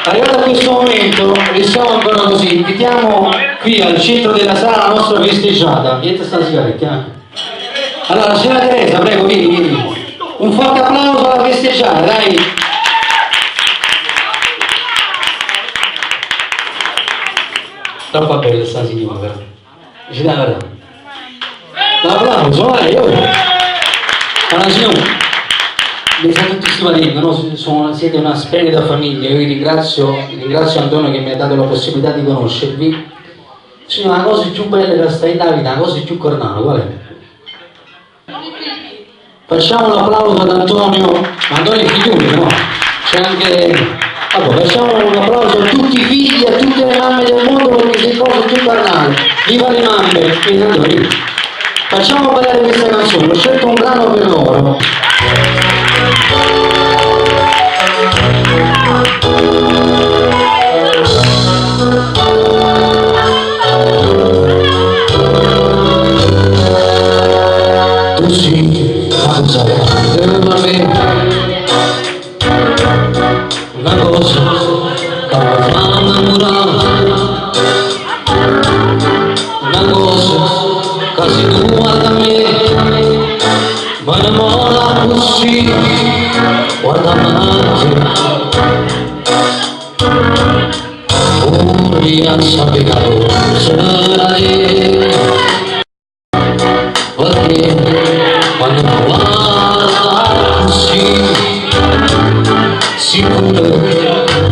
Arrivato a questo momento risolvono così, invitiamo qui al centro della sala la nostra festeggiata. Niente sta sigaretta. Allora, signora Teresa, prego, vieni. Un forte applauso alla festeggiata, dai. Troppo bella sta signora, però. Ci dà la verità. L'applauso, vai, Allora, signora. Vi siete tutti simpatici, no? Siete una splendida famiglia, io vi ringrazio Antonio che mi ha dato la possibilità di conoscervi. Signora, la cosa più bella che sta in Davide, la cosa più cornata, qual è? Facciamo un applauso ad Antonio è figliuolo, no? C'è anche... Allora, facciamo un applauso a tutti i figli, a tutte le mamme del mondo perché sei cose più carnali. Viva le mamme! Facciamo ballare questa canzone, ho scelto un brano per loro. Tu sì, ma cosa per me? Una cosa che mi fa innamorare, una cosa che se tu guarda me ma innamora così, guarda avanti, rialza peccato, sarai, perché quando guarda così, sicuro,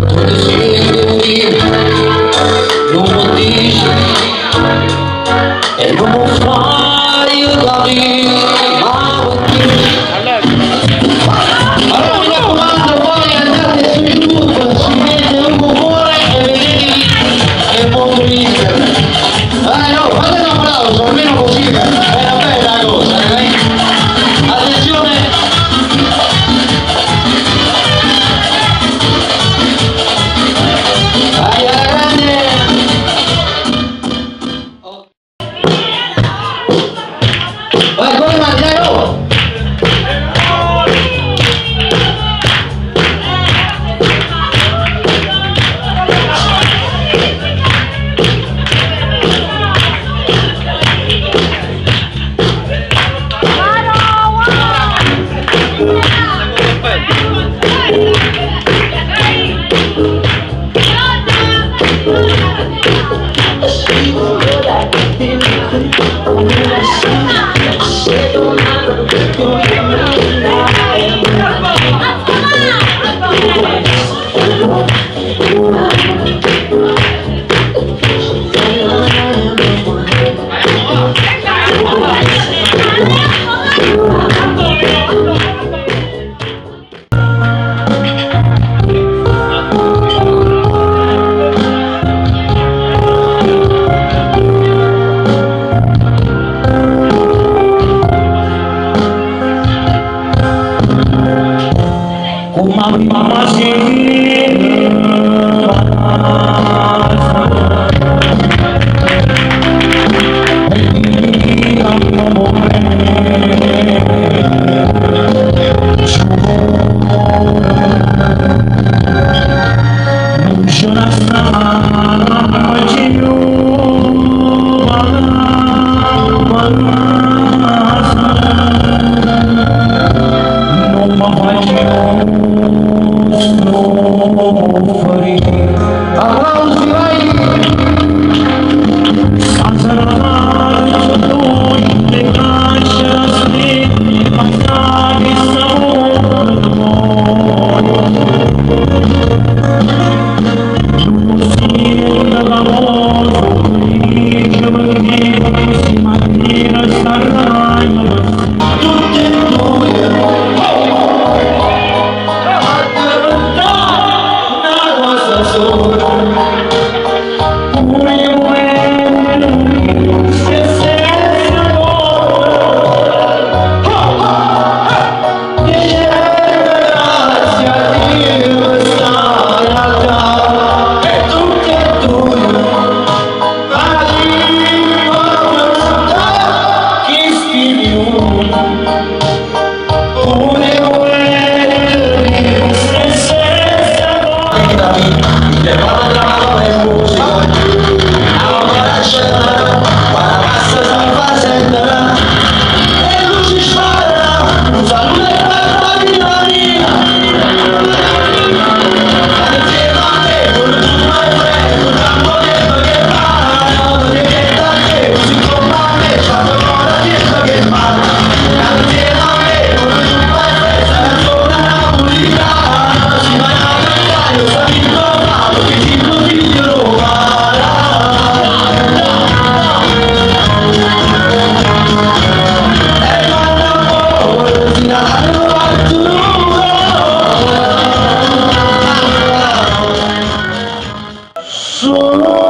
tu desideri, non lo dici, e non lo fai da lì. Dai, no, Solo